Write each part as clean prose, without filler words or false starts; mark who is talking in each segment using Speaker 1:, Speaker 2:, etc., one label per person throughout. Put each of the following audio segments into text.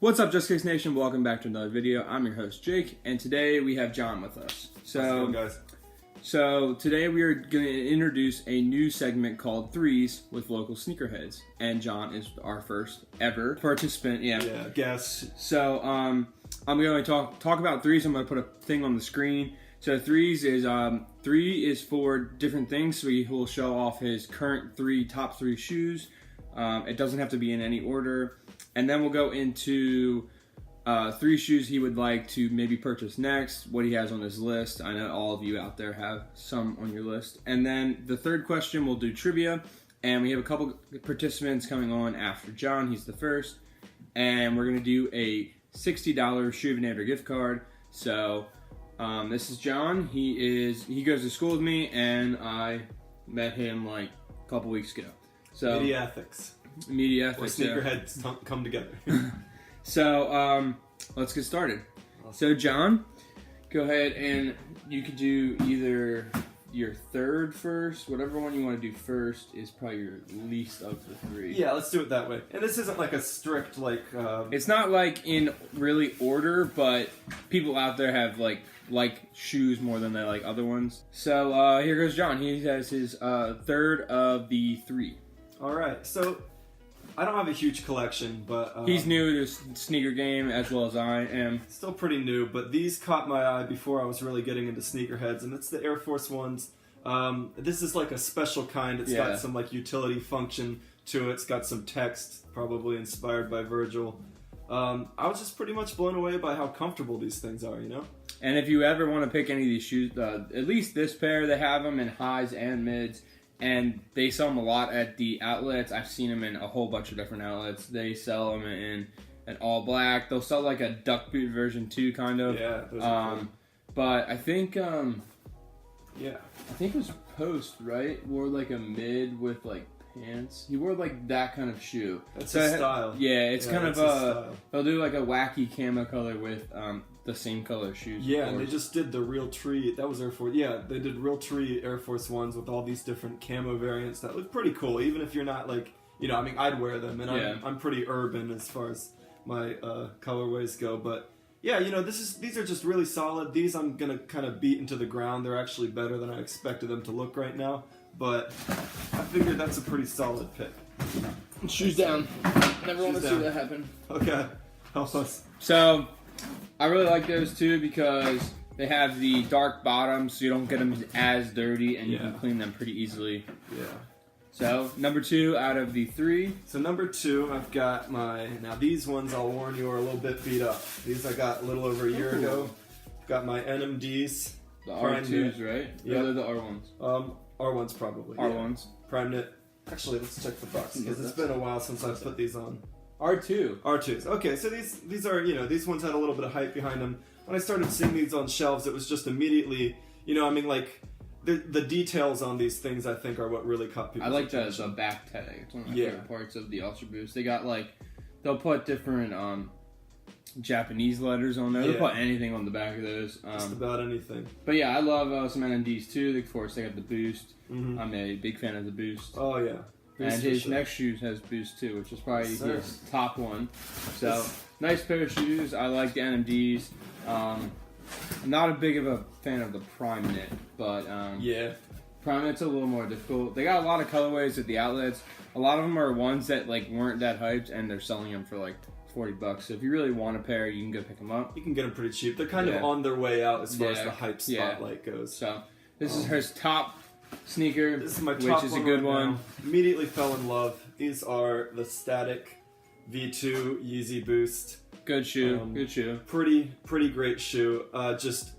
Speaker 1: What's up, Just Kicks Nation? Welcome back to another video. I'm your host, Jake, and today we have Jon with us.
Speaker 2: How's it going, guys?
Speaker 1: So today we are going to introduce a new segment called 3's with Local Sneakerheads, and Jon is our first ever participant.
Speaker 2: Yeah, guess.
Speaker 1: So I'm going to talk about 3's. I'm going to put a thing on the screen. So 3's is 3 is for different things. So he will show off his current top three shoes. It doesn't have to be in any order. And then we'll go into 3 shoes he would like to maybe purchase next, what he has on his list. I know all of you out there have some on your list. And then the third question, we'll do trivia. And we have a couple participants coming on after Jon. He's the first. And we're going to do a $60 Shoe gift card. So this is Jon. He goes to school with me, and I met him like a couple weeks ago. So
Speaker 2: Media ethics.
Speaker 1: Where
Speaker 2: sneakerheads come together.
Speaker 1: So let's get started.
Speaker 2: Awesome.
Speaker 1: So Jon, go ahead and you could do either your third first. Whatever one you want to do first is probably your least of the 3.
Speaker 2: Yeah, let's do it that way. And this isn't like a strict
Speaker 1: It's not like in really order, but people out there have like shoes more than they like other ones. So here goes Jon. He has his third of the 3.
Speaker 2: All right, so I don't have a huge collection, but
Speaker 1: he's new to the sneaker game as well as I am.
Speaker 2: Still pretty new, but these caught my eye before I was really getting into sneakerheads, and it's the Air Force Ones. This is like a special kind. It's got some like utility function to it. It's got some text, probably inspired by Virgil. I was just pretty much blown away by how comfortable these things are, you know?
Speaker 1: And if you ever want to pick any of these shoes, at least this pair, they have them in highs and mids. And they sell them a lot at the outlets. I've seen them in a whole bunch of different outlets. They sell them in an all black. They'll sell like a duck boot version too, kind of.
Speaker 2: Yeah, those are cool.
Speaker 1: But I think
Speaker 2: I
Speaker 1: think it was Post, right? Wore like a mid with like pants. He wore like that kind of shoe.
Speaker 2: That's his style.
Speaker 1: Yeah, it's kind of they'll do like a wacky camo color with the same color shoes.
Speaker 2: Yeah, and they just did the Real Tree. That was Air Force. Yeah, they did Real Tree Air Force Ones with all these different camo variants that look pretty cool. Even if you're not like, I mean, I'd wear them, and I'm pretty urban as far as my colorways go. But yeah, these are just really solid. These I'm gonna kind of beat into the ground. They're actually better than I expected them to look right now. But I figured that's a pretty solid pick.
Speaker 1: Shoes down. Never want to see that happen.
Speaker 2: Okay, help us.
Speaker 1: So I really like those too because they have the dark bottoms, so you don't get them as dirty, and you can clean them pretty easily.
Speaker 2: Yeah.
Speaker 1: So number 2 out of the 3.
Speaker 2: So number 2, I've got now these ones, I'll warn you, are a little bit beat up. These I got a little over a year ago. I've got my NMDs.
Speaker 1: The R2s, right?
Speaker 2: Yeah.
Speaker 1: They're the R1s.
Speaker 2: R1s probably.
Speaker 1: R1s.
Speaker 2: Prime knit. Actually, let's check the box because it's been a while since I've put these on.
Speaker 1: R2s.
Speaker 2: Okay, so these are, these ones had a little bit of hype behind them. When I started seeing these on shelves, it was just immediately, the details on these things, I think, are what really caught people's attention.
Speaker 1: The back tag. It's one of my favorite parts of the Ultra Boost. They got they'll put different Japanese letters on there. They'll put anything on the back of those.
Speaker 2: Just about anything.
Speaker 1: But yeah, I love some NMDs too. Of course, they got the Boost. Mm-hmm. I'm a big fan of the Boost.
Speaker 2: Oh yeah.
Speaker 1: And his next shoes has Boost too, which is probably his top one. So, nice pair of shoes. I like the NMDs. I'm not a big of a fan of the Prime Knit, but Prime Knit's a little more difficult. They got a lot of colorways at the outlets. A lot of them are ones that weren't that hyped, and they're selling them for $40. So if you really want a pair, you can go pick them up.
Speaker 2: You can get them pretty cheap. They're kind of on their way out as far as the hype spotlight goes.
Speaker 1: So this is his top sneaker,
Speaker 2: this is my top
Speaker 1: which is a good one.
Speaker 2: Immediately fell in love. These are the Static V2 Yeezy Boost.
Speaker 1: Good shoe. Good shoe.
Speaker 2: Pretty great shoe. Just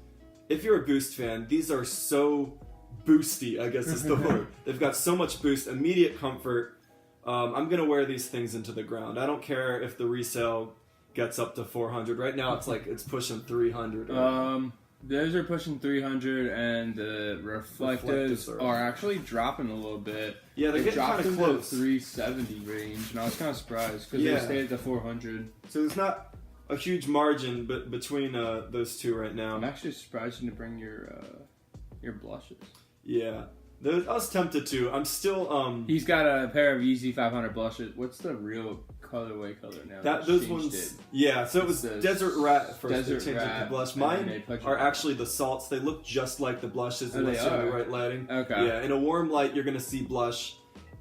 Speaker 2: if you're a Boost fan, these are so boosty, I guess is the word. They've got so much boost, immediate comfort. I'm gonna wear these things into the ground. I don't care if the resale gets up to 400. Right now, it's pushing 300.
Speaker 1: Those are pushing 300, and the reflectives are actually dropping a little bit.
Speaker 2: Yeah, they're getting kind of close.
Speaker 1: The 370 range, and I was kind of surprised because they stayed at the 400.
Speaker 2: So there's not a huge margin between those two right now.
Speaker 1: I'm actually surprised you didn't bring your blushes.
Speaker 2: Yeah. I was tempted to. I'm still.
Speaker 1: He's got a pair of Yeezy 500 blushes. What's the real colorway color now.
Speaker 2: Those ones, yeah. So it was Desert Rat at first. They changed it to blush. Mine are actually the salts. They look just like the blushes unless you have the right lighting.
Speaker 1: Okay.
Speaker 2: Yeah. In a warm light, you're gonna see blush.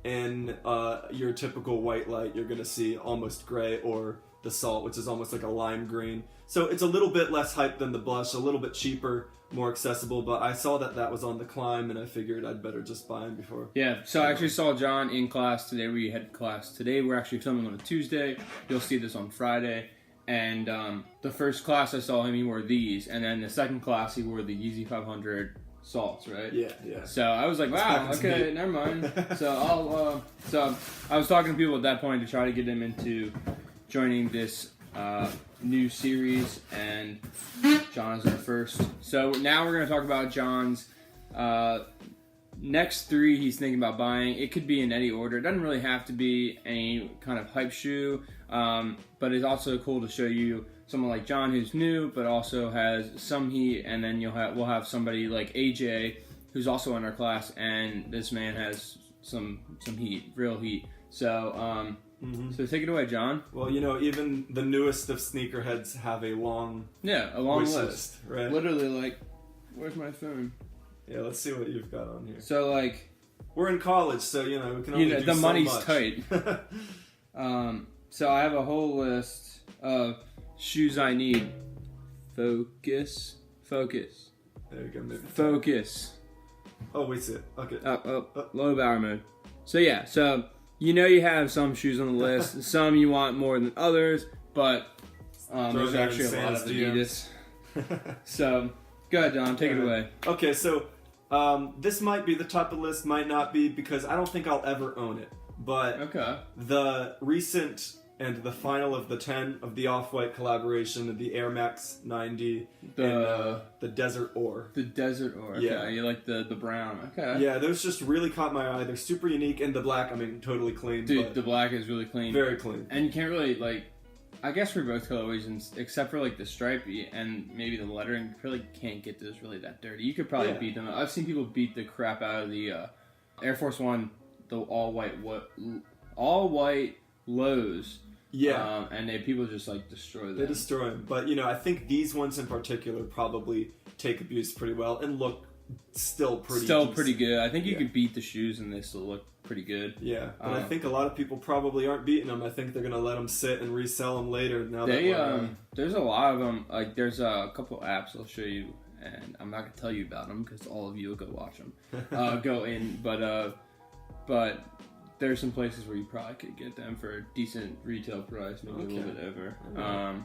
Speaker 2: In your typical white light, you're gonna see almost gray or the salt, which is almost like a lime green. So it's a little bit less hype than the blush, a little bit cheaper, more accessible, but I saw that was on the climb, and I figured I'd better just buy them before.
Speaker 1: Yeah, so I actually saw John in class today. We had class today. We're actually filming on a Tuesday. You'll see this on Friday. And the first class I saw him, he wore these. And then the second class, he wore the Yeezy 500 salts, right?
Speaker 2: Yeah.
Speaker 1: So I was like, wow, okay, never mind. So I was talking to people at that point to try to get them into joining this new series, and John is our first. So now we're going to talk about John's next 3 he's thinking about buying. It could be in any order. It doesn't really have to be any kind of hype shoe, but it's also cool to show you someone like John who's new, but also has some heat, and then we'll have somebody like AJ who's also in our class, and this man has some heat, real heat. So so take it away, John.
Speaker 2: Well, even the newest of sneakerheads have a long
Speaker 1: list,
Speaker 2: right?
Speaker 1: Literally, like, where's my phone?
Speaker 2: Yeah, let's see what you've got on here.
Speaker 1: So, like,
Speaker 2: we're in college, so we can only do
Speaker 1: the
Speaker 2: so
Speaker 1: money's
Speaker 2: much.
Speaker 1: tight. So I have a whole list of shoes I need. Focus.
Speaker 2: There you go. Maybe.
Speaker 1: Focus.
Speaker 2: Oh, wait, see it. Okay.
Speaker 1: Up. Low power mode. So yeah. So you have some shoes on the list. Some you want more than others, but there's actually a lot of Adidas. So go ahead, John. Take it away.
Speaker 2: Okay, so this might be the top of the list, might not be, because I don't think I'll ever own it. But the recent and the final of the 10 of the Off-White collaboration of the Air Max 90 and the Desert Ore.
Speaker 1: The Desert Ore. Okay. Yeah, you like the brown. Okay.
Speaker 2: Yeah, those just really caught my eye. They're super unique, and the black, totally clean.
Speaker 1: Dude, the black is really clean.
Speaker 2: Very clean.
Speaker 1: And you can't really, I guess for both colorways, except for the stripey and maybe the lettering, you really can't get those really that dirty. You could probably beat them. I've seen people beat the crap out of the Air Force One, the all white lows.
Speaker 2: Yeah.
Speaker 1: And people just destroy them.
Speaker 2: They destroy them. But I think these ones in particular probably take abuse pretty well and look still pretty
Speaker 1: good. I think you could beat the shoes and they still look pretty good.
Speaker 2: Yeah, but I think a lot of people probably aren't beating them. I think they're gonna let them sit and resell them later. Now
Speaker 1: there's a lot of them. There's a couple apps I'll show you, and I'm not gonna tell you about them because all of you will go watch them. Go in, but there's some places where you probably could get them for a decent retail price, maybe a little bit over.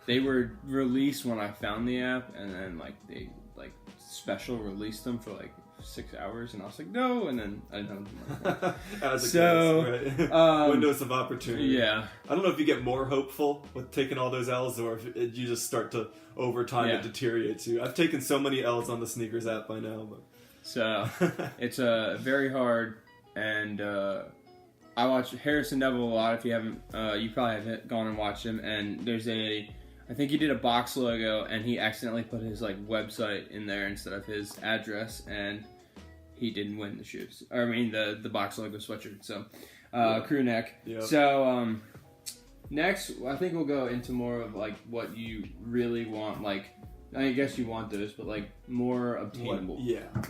Speaker 1: They were released when I found the app, and then they special released them for 6 hours, and I was like, no, and then I didn't have them.
Speaker 2: As it goes, right? Windows of opportunity.
Speaker 1: Yeah.
Speaker 2: I don't know if you get more hopeful with taking all those L's, or if you just start to, over time, it deteriorates you. I've taken so many L's on the sneakers app by now. But.
Speaker 1: So, it's very hard, and I watch Harrison Neville a lot. If you haven't, you probably have gone and watched him, and there's I think he did a box logo, and he accidentally put his website in there instead of his address, and he didn't win the shoes. Or, I mean, the box logo sweatshirt. So, crew neck.
Speaker 2: Yep.
Speaker 1: So, next, I think we'll go into more of what you really want. I guess you want those, but more obtainable.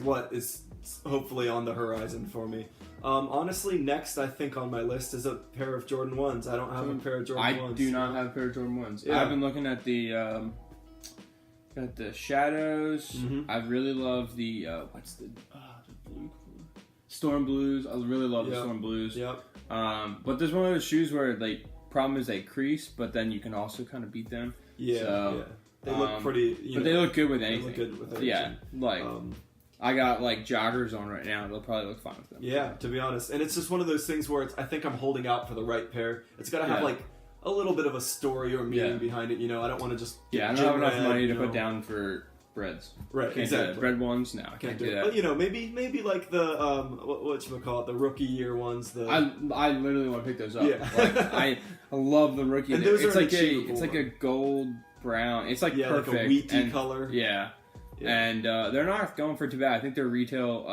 Speaker 2: What is hopefully on the horizon for me. Honestly, next I think on my list is a pair of Jordan 1s. I don't have a pair of Jordan 1s.
Speaker 1: I do not have a pair of Jordan 1s. Yeah. I've been looking at the Shadows. Mm-hmm. I really love the what's the blue? Storm Blues. I really love the Storm Blues.
Speaker 2: Yep.
Speaker 1: But there's one of those shoes where problem is they crease, but then you can also kind of beat them.
Speaker 2: Yeah. They look pretty.
Speaker 1: But they look good with anything.
Speaker 2: They look good with anything.
Speaker 1: Yeah. I got joggers on right now. They'll probably look fine with them.
Speaker 2: Yeah, to be honest. And it's just one of those things where I think I'm holding out for the right pair. It's got to have a little bit of a story or meaning behind it. I don't want to just
Speaker 1: I don't have enough money to put down for breads.
Speaker 2: Right,
Speaker 1: can't
Speaker 2: exactly.
Speaker 1: Bread ones, no, I can't do that.
Speaker 2: But maybe the whatchamacallit, the rookie year ones.
Speaker 1: I literally want to pick those up.
Speaker 2: Yeah.
Speaker 1: I love the rookie.
Speaker 2: And those
Speaker 1: it's
Speaker 2: are
Speaker 1: like a gold brown. It's perfect.
Speaker 2: Like a wheaty color.
Speaker 1: Yeah. And they're not going for too bad. I think their retail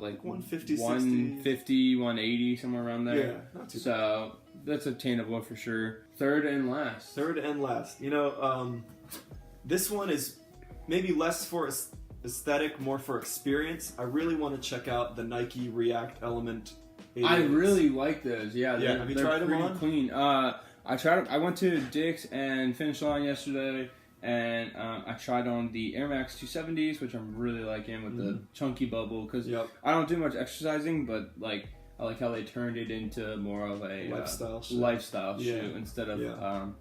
Speaker 2: 150,
Speaker 1: 150, 180, somewhere around there.
Speaker 2: Yeah, not too bad.
Speaker 1: that's attainable for sure. Third and last.
Speaker 2: You know, this one is maybe less for aesthetic, more for experience. I really want to check out the Nike React Element 88s.
Speaker 1: I really like those. Yeah,
Speaker 2: have you tried them
Speaker 1: pretty
Speaker 2: on?
Speaker 1: Clean. I tried them. I went to Dick's and Finish Line yesterday, and I tried on the Air Max 270s, which I'm really liking with the chunky bubble, because I don't do much exercising, but like I like how they turned it into more of a lifestyle shoe instead of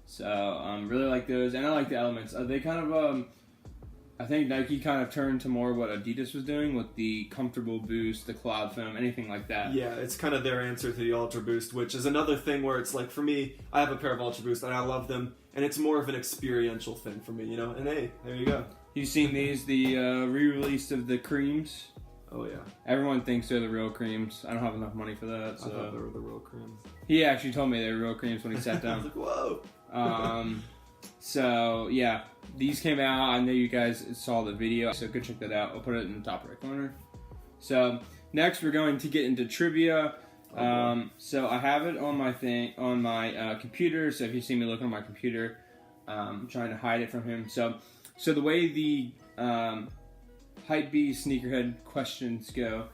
Speaker 1: so really like those, and I like the Elements. They kind of I think Nike kind of turned to more what Adidas was doing with the Comfortable Boost, the Cloud Foam, anything like that.
Speaker 2: Yeah, it's kind of their answer to the Ultra Boost, which is another thing where it's like, for me, I have a pair of Ultra Boost and I love them, and it's more of an experiential thing for me, you know? And hey, there you go.
Speaker 1: You've seen these, the re-release of the creams?
Speaker 2: Oh, yeah.
Speaker 1: Everyone thinks they're the real creams. I don't have enough money for that, so.
Speaker 2: I thought they were the real creams.
Speaker 1: He actually told me they were real creams when he sat down.
Speaker 2: I was like, whoa!
Speaker 1: So, yeah, these came out. I know you guys saw the video, so go check that out. I'll put it in the top right corner. So, next we're going to get into trivia. So, I have it on my computer. So, if you see me looking on my computer, I'm trying to hide it from him. So the way the Hypebeast Sneakerhead questions go,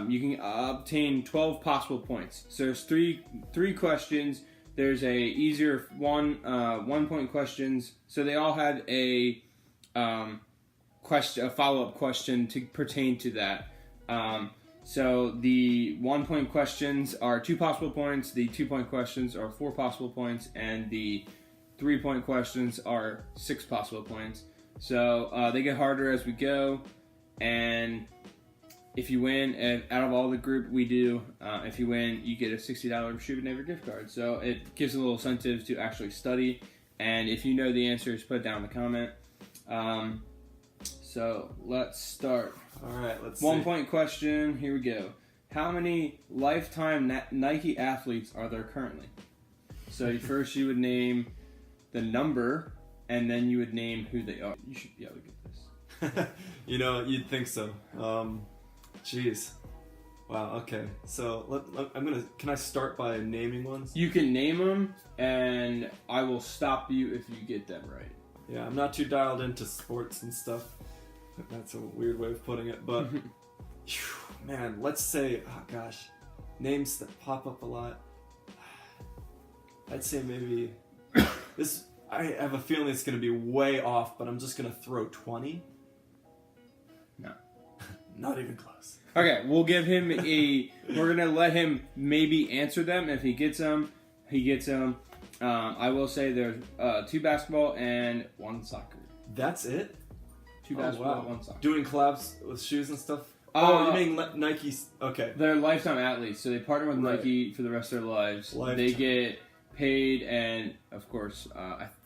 Speaker 1: you can obtain 12 possible points. So, there's three questions. There's a easier 1 point questions. So they all had a follow-up question to pertain to that. So the 1 point questions are 2 possible points. The 2 point questions are 4 possible points, and the 3 point questions are 6 possible points. So they get harder as we go, and if you win, out of all the group we do, if you win, you get a $60 Shoot Never gift card. So it gives a little incentive to actually study. And if you know the answers, put it down in the comment. So let's start.
Speaker 2: All right, let's see.
Speaker 1: 1 point question. Here we go. How many lifetime Nike athletes are there currently? So first you would name the number, and then you would name who they are. You should be able to get this.
Speaker 2: You know, you'd think so. Jeez. Wow, okay. So, can I start by naming ones?
Speaker 1: You can name them, and I will stop you if you get them right.
Speaker 2: Yeah, I'm not too dialed into sports and stuff. That's a weird way of putting it, but, man, let's say, names that pop up a lot. I'd say maybe, I have a feeling it's going to be way off, but I'm just going to throw 20.
Speaker 1: No.
Speaker 2: Not even close.
Speaker 1: Okay, we'll give him we're going to let him maybe answer them. If he gets them, he gets them. I will say there's 2 basketball and 1 soccer.
Speaker 2: That's it?
Speaker 1: 2 basketball, 1 soccer.
Speaker 2: Doing collabs with shoes and stuff? You mean Nike's? Okay.
Speaker 1: They're lifetime athletes, so they partner with Nike for the rest of their lives.
Speaker 2: Lifetime.
Speaker 1: They get paid, and of course,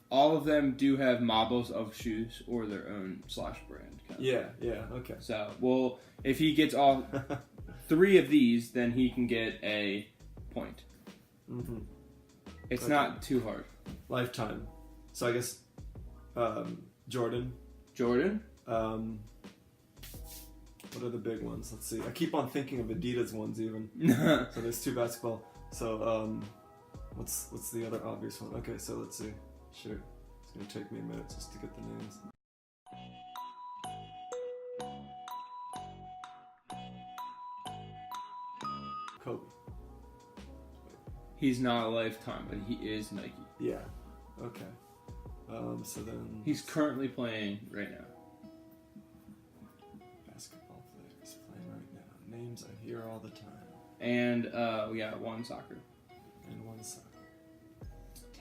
Speaker 1: all of them do have models of shoes or their own /brand.
Speaker 2: Yeah, okay.
Speaker 1: So, if he gets all 3 of these, then he can get a point.
Speaker 2: Mm-hmm.
Speaker 1: It's not too hard.
Speaker 2: Lifetime. So I guess Jordan. What are the big ones? Let's see. I keep on thinking of Adidas ones even. So there's 2 basketball. So what's the other obvious one? Okay, so let's see. Sure. It's gonna take me a minute just to get the names. Kobe.
Speaker 1: He's not a lifetime, but he is Nike.
Speaker 2: Yeah. Okay. So then
Speaker 1: he's currently playing right now.
Speaker 2: Basketball players playing right now. Names I hear all the time.
Speaker 1: And we got 1 soccer.
Speaker 2: And 1 soccer.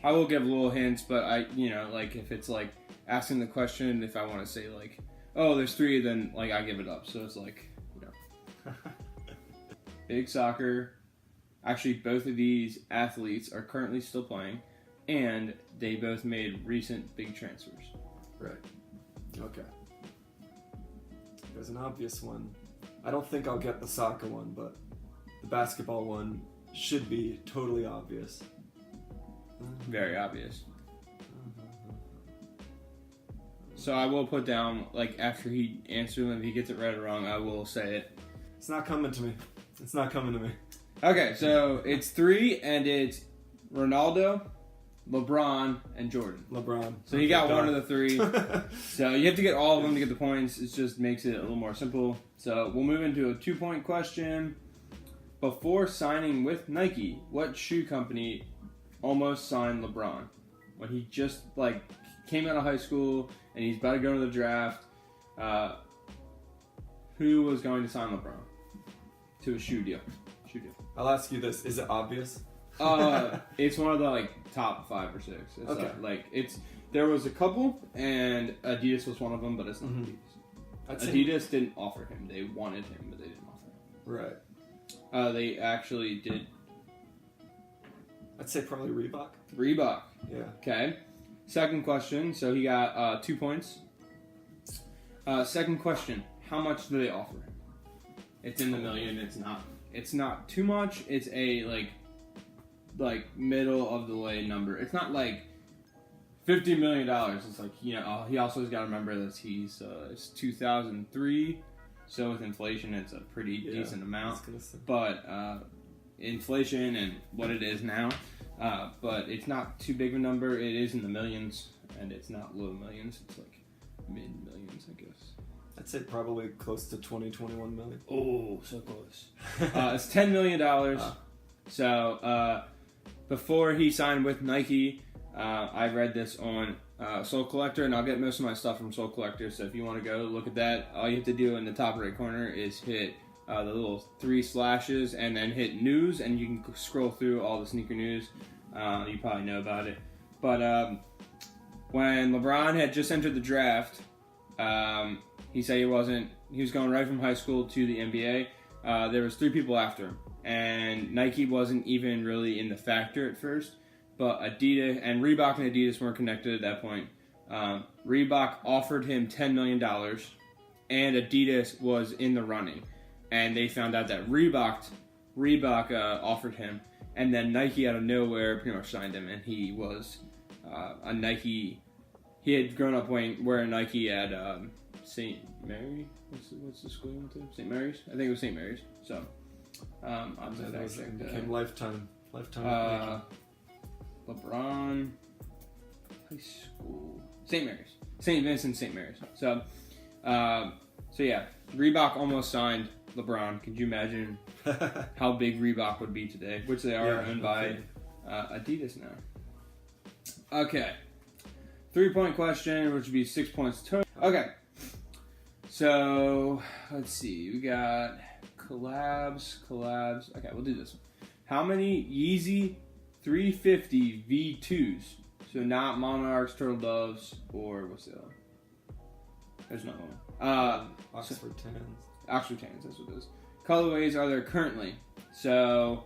Speaker 1: I will give little hints, but if it's like asking the question, if I want to say like, oh, there's 3, then like I give it up. So it's like, big soccer. Actually, both of these athletes are currently still playing, and they both made recent big transfers.
Speaker 2: Right. Okay. There's an obvious one. I don't think I'll get the soccer one, but the basketball one should be totally obvious.
Speaker 1: Very obvious. So I will put down, like, after he answers them, if he gets it right or wrong, I will say it.
Speaker 2: It's not coming to me.
Speaker 1: Okay, so it's 3, and it's Ronaldo, LeBron, and Jordan.
Speaker 2: LeBron.
Speaker 1: So he got one of the 3. So you have to get all of them to get the points. It just makes it a little more simple. So we'll move into a 2-point question. Before signing with Nike, what shoe company almost signed LeBron? When he just came out of high school and he's about to go to the draft, who was going to sign LeBron to a shoe deal?
Speaker 2: I'll ask you this: is it obvious?
Speaker 1: It's one of the top 5 or 6. It's
Speaker 2: okay.
Speaker 1: There was a couple, and Adidas was one of them, but it's not Adidas. Adidas didn't offer him. They wanted him, but they didn't offer him.
Speaker 2: Right.
Speaker 1: They actually did.
Speaker 2: I'd say probably Reebok.
Speaker 1: Reebok.
Speaker 2: Yeah.
Speaker 1: Okay. Second question. So he got 2 points. Second question: how much do they offer him? It's in the million. It's not too much. It's a middle of the way number. It's not $50 million. It's he also has got to remember that it's 2003, so with inflation, it's a pretty decent amount. But inflation and what it is now, but it's not too big of a number. It is in the millions, and it's not low millions. It's mid millions, I guess.
Speaker 2: I'd say probably close to 21 million.
Speaker 1: Oh, so close. It's $10 million. So before he signed with Nike, I read this on Soul Collector, and I'll get most of my stuff from Soul Collector. So if you want to go look at that, all you have to do in the top right corner is hit the little 3 slashes and then hit news, and you can scroll through all the sneaker news. You probably know about it. But when LeBron had just entered the draft, he said he was going right from high school to the NBA. There was 3 people after him, and Nike wasn't even really in the factor at first, but Adidas and Reebok and Adidas weren't connected at that point. Reebok offered him $10 million, and Adidas was in the running, and they found out that Reebok offered him, and then Nike out of nowhere pretty much signed him, and he was a Nike. He had grown up wearing Nike at St. Mary. What's the school he went to? St. Mary's? I think it was St. Mary's. So,
Speaker 2: became lifetime.
Speaker 1: LeBron, high school, St. Mary's, St. Vincent, St. Mary's. So yeah, Reebok almost signed LeBron. Could you imagine how big Reebok would be today? Which they are owned by Adidas now. Okay. 3-point question, which would be 6 points total. Okay. So, let's see. We got collabs. Okay, we'll do this one. How many Yeezy 350 V2s? So not Monarchs, Turtle Doves, or what's the other one? There's another one.
Speaker 2: Oxford Tans.
Speaker 1: Oxford Tans, that's what it is. Colorways are there currently? So,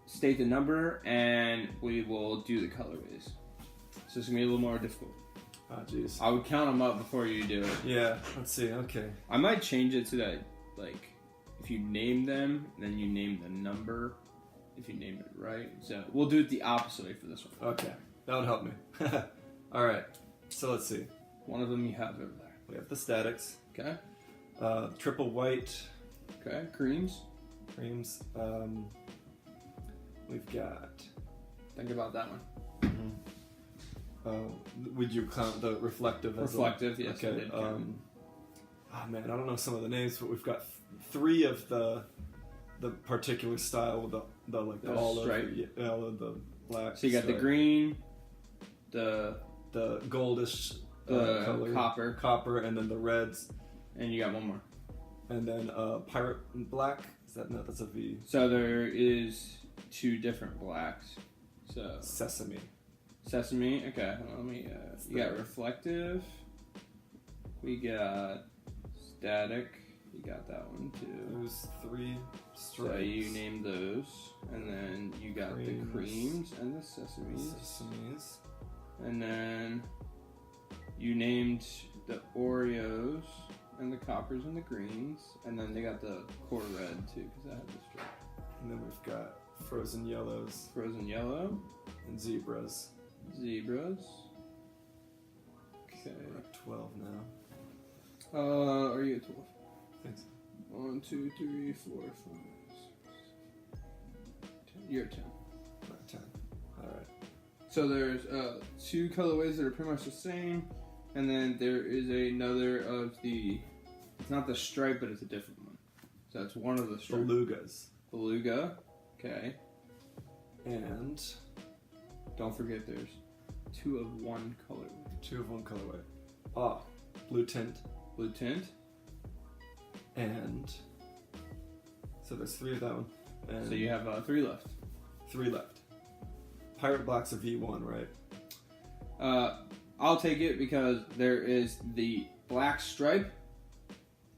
Speaker 1: state the number, and we will do the colorways. So it's going to be a little more difficult.
Speaker 2: Oh, jeez.
Speaker 1: I would count them up before you do it.
Speaker 2: Yeah, let's see, okay.
Speaker 1: I might change it to that, if you name them, then you name the number, if you name it right. So we'll do it the opposite way for this one.
Speaker 2: Okay, that would help me. Alright, so let's see.
Speaker 1: One of them you have over there.
Speaker 2: We have the Statics.
Speaker 1: Okay.
Speaker 2: Triple white.
Speaker 1: Okay, creams.
Speaker 2: We've got...
Speaker 1: Think about that one.
Speaker 2: Would you count the reflective as
Speaker 1: reflective? Yes.
Speaker 2: Okay. Oh man, I don't know some of the names, but we've got 3 of the particular style with the olive, the black.
Speaker 1: So you got the green, the
Speaker 2: goldish,
Speaker 1: color,
Speaker 2: copper, and then the reds,
Speaker 1: and you got one more.
Speaker 2: And then pirate black. Is that no? That's a V.
Speaker 1: So there is 2 different blacks. So
Speaker 2: Sesame.
Speaker 1: Okay, let me. You got reflective. We got static. You got that one too.
Speaker 2: Those 3 stripes.
Speaker 1: So you named those, and then you got the creams and the sesames. And then you named the Oreos and the coppers and the greens, and then they got the core red too, because I had the stripe.
Speaker 2: And then we've got frozen yellows.
Speaker 1: Frozen yellow.
Speaker 2: And zebras.
Speaker 1: Okay.
Speaker 2: We're at 12 now.
Speaker 1: Are you at 12?
Speaker 2: Thanks.
Speaker 1: 1, 2, 3, 4, 5, 6. You're 10.
Speaker 2: Not 10. All right.
Speaker 1: So there's 2 colorways that are pretty much the same, and then there is another of the. It's not the stripe, but it's a different one. So it's one of the stripes.
Speaker 2: Belugas.
Speaker 1: Beluga. Okay.
Speaker 2: And
Speaker 1: Don't forget there's 2 of one colorway.
Speaker 2: 2 of one colorway. Ah, blue tint.
Speaker 1: Blue tint.
Speaker 2: And so there's 3 of that one. And
Speaker 1: So you have 3 left.
Speaker 2: 3 left. Pirate Black's a V1, right?
Speaker 1: I'll take it because there is the black stripe,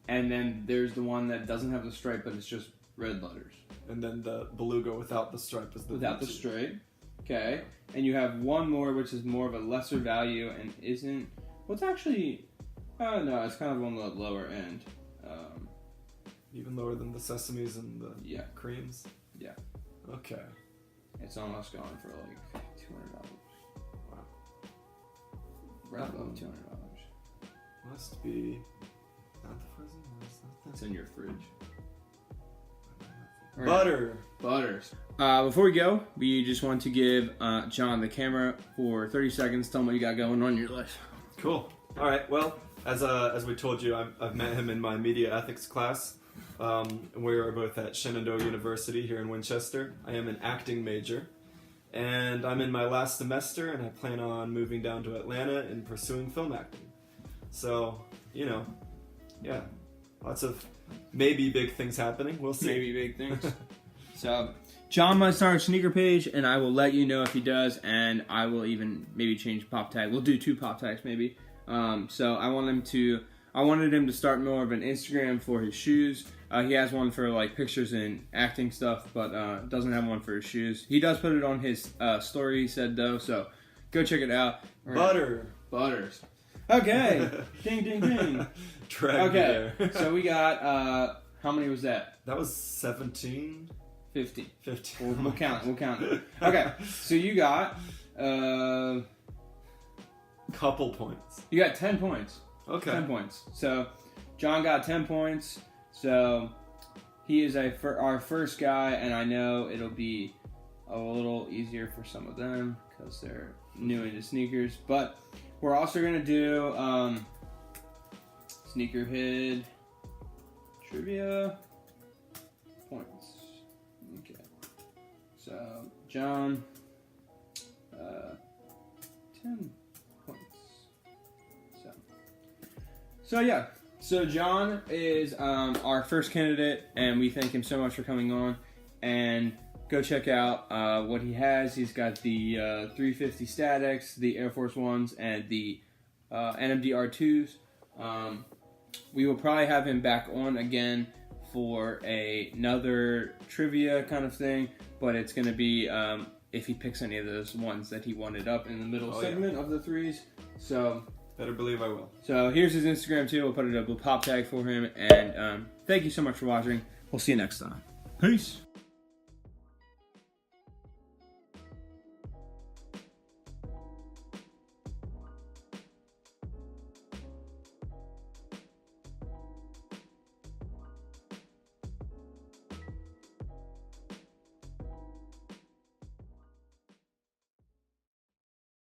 Speaker 1: and then there's the one that doesn't have the stripe, but it's just red letters.
Speaker 2: And then the Beluga without the stripe is the
Speaker 1: Without the
Speaker 2: V2.
Speaker 1: stripe. Okay. And you have one more, which is more of a lesser value and isn't. What's actually. Oh, no, it's kind of on the lower end.
Speaker 2: Even lower than the sesames and the
Speaker 1: Yeah.
Speaker 2: creams?
Speaker 1: Yeah.
Speaker 2: Okay.
Speaker 1: It's almost going for like $200.
Speaker 2: Wow.
Speaker 1: Right above $200.
Speaker 2: Must be not the frozen one. It's not
Speaker 1: It's
Speaker 2: this.
Speaker 1: in your fridge.
Speaker 2: Butter.
Speaker 1: Butters. Before we go, we just want to give John the camera for 30 seconds. Tell him what you got going on in your life.
Speaker 2: Cool. All right. Well, as we told you, I've met him in my media ethics class. We are both at Shenandoah University here in Winchester. I am an acting major, and I'm in my last semester, and I plan on moving down to Atlanta and pursuing film acting. So, yeah, lots of maybe big things happening. We'll see.
Speaker 1: Maybe big things. So, John might start a sneaker page, and I will let you know if he does, and I will even maybe change pop tag. We'll do 2 pop tags maybe. So I wanted him to start more of an Instagram for his shoes. He has one for like pictures and acting stuff, but doesn't have one for his shoes. He does put it on his story, he said though, so go check it out. Butters. Okay. Ding, ding, ding.
Speaker 2: Okay.
Speaker 1: So we got, how many was that?
Speaker 2: That was 17?
Speaker 1: 50.
Speaker 2: 15.
Speaker 1: We'll count it. Okay, so you got,
Speaker 2: couple points.
Speaker 1: you got 10 points.
Speaker 2: Okay.
Speaker 1: 10 points. So, John got 10 points. So, he is our first guy, and I know it'll be a little easier for some of them because they're new into sneakers. But we're also going to do Sneakerhead trivia points. Okay. So, John, 10 points. So yeah. So John is our first candidate, and we thank him so much for coming on. And go check out what he has. He's got the 350 Statics, the Air Force Ones, and the NMD R2s. We will probably have him back on again for another trivia kind of thing, but it's going to be if he picks any of those ones that he wanted up in the middle segment of the 3's. So
Speaker 2: better believe I will.
Speaker 1: So here's his Instagram too. We'll put it up with pop tag for him. And thank you so much for watching. We'll see you next time. Peace.